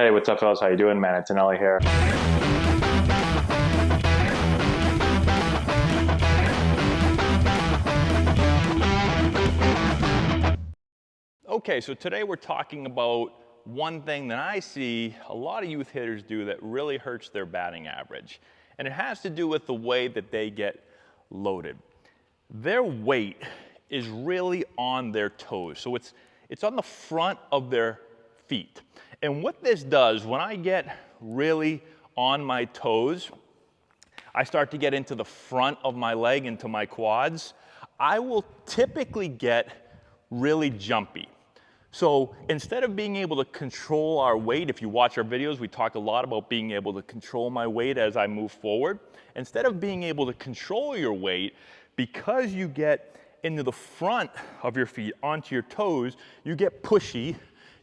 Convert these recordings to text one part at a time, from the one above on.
Hey, what's up, fellas? How you doing, man? Antonelli here. Okay, so today we're talking about one thing that I see a lot of youth hitters do that really hurts their batting average. And it has to do with the way that they get loaded. Their weight is really on their toes. So it's on the front of their feet. And what this does, when I get really on my toes, I start to get into the front of my leg, into my quads, I will typically get really jumpy. So instead of being able to control our weight, if you watch our videos, we talk a lot about being able to control my weight as I move forward. Instead of being able to control your weight, because you get into the front of your feet, onto your toes, you get pushy,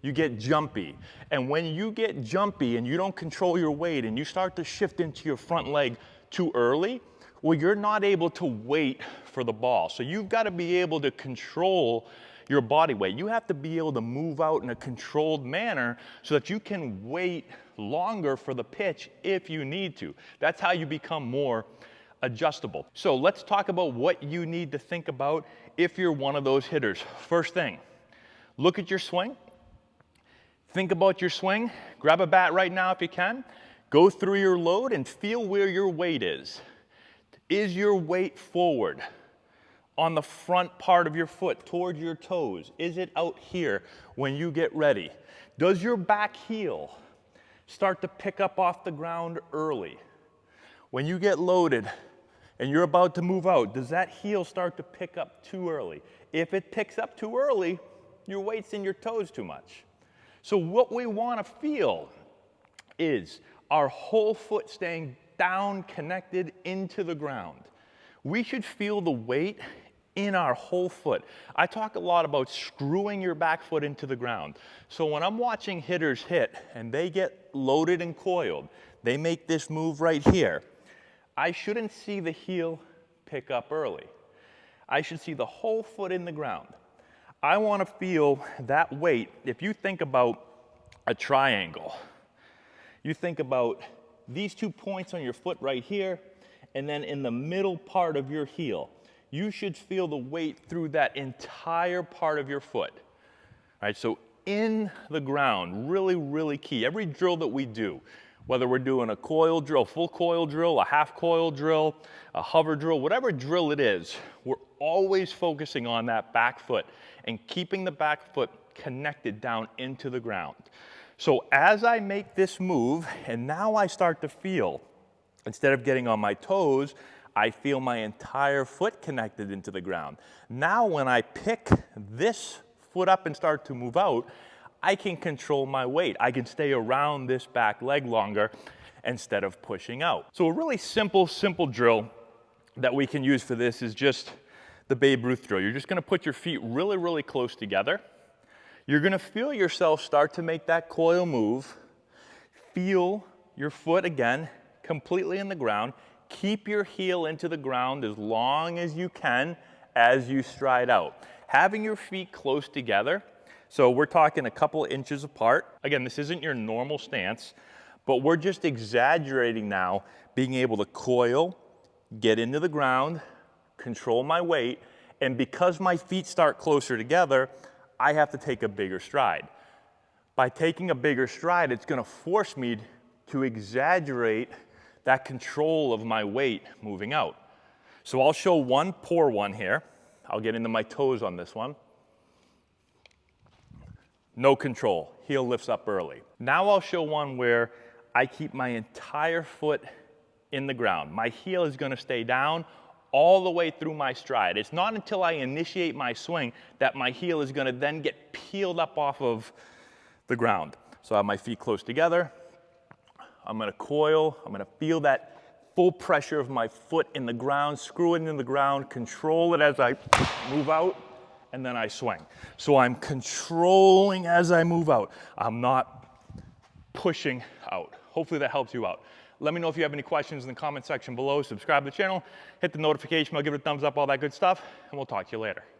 you get jumpy. And when you get jumpy and you don't control your weight and you start to shift into your front leg too early, well, you're not able to wait for the ball. So you've got to be able to control your body weight. You have to be able to move out in a controlled manner so that you can wait longer for the pitch if you need to. That's how you become more adjustable. So let's talk about what you need to think about if you're one of those hitters. First thing, look at your swing. Think about your swing. Grab a bat right now if you can. Go through your load and feel where your weight is. Is your weight forward on the front part of your foot toward your toes? Is it out here when you get ready? Does your back heel start to pick up off the ground early? When you get loaded and you're about to move out, does that heel start to pick up too early? If it picks up too early, your weight's in your toes too much. So what we want to feel is our whole foot staying down, connected into the ground. We should feel the weight in our whole foot. I talk a lot about screwing your back foot into the ground. So when I'm watching hitters hit and they get loaded and coiled, they make this move right here, I shouldn't see the heel pick up early. I should see the whole foot in the ground. I want to feel that weight. If you think about a triangle, you think about these 2 points on your foot right here, and then in the middle part of your heel. You should feel the weight through that entire part of your foot. All right, so in the ground, really, really key. Every drill that we do, whether we're doing a coil drill, full coil drill, a half coil drill, a hover drill, whatever drill it is, we're always focusing on that back foot and keeping the back foot connected down into the ground. So as I make this move, and now I start to feel, instead of getting on my toes, I feel my entire foot connected into the ground. Now when I pick this foot up and start to move out, I can control my weight. I can stay around this back leg longer instead of pushing out. So a really simple drill that we can use for this is just the Babe Ruth drill. You're just gonna put your feet really, really close together. You're gonna feel yourself start to make that coil move. Feel your foot again, completely in the ground. Keep your heel into the ground as long as you can as you stride out. Having your feet close together, so we're talking a couple inches apart. Again, this isn't your normal stance, but we're just exaggerating now, being able to coil, get into the ground, control my weight, and because my feet start closer together, I have to take a bigger stride. By taking a bigger stride, it's gonna force me to exaggerate that control of my weight moving out. So I'll show one poor one here. I'll get into my toes on this one. No control, heel lifts up early. Now I'll show one where I keep my entire foot in the ground. My heel is gonna stay down all the way through my stride. It's not until I initiate my swing that my heel is gonna then get peeled up off of the ground. So I have my feet close together. I'm gonna coil, I'm gonna feel that full pressure of my foot in the ground, screw it into the ground, control it as I move out, and then I swing. So I'm controlling as I move out. I'm not pushing out. Hopefully that helps you out. Let me know if you have any questions in the comment section below. Subscribe to the channel, hit the notification bell, give it a thumbs up, all that good stuff, and we'll talk to you later.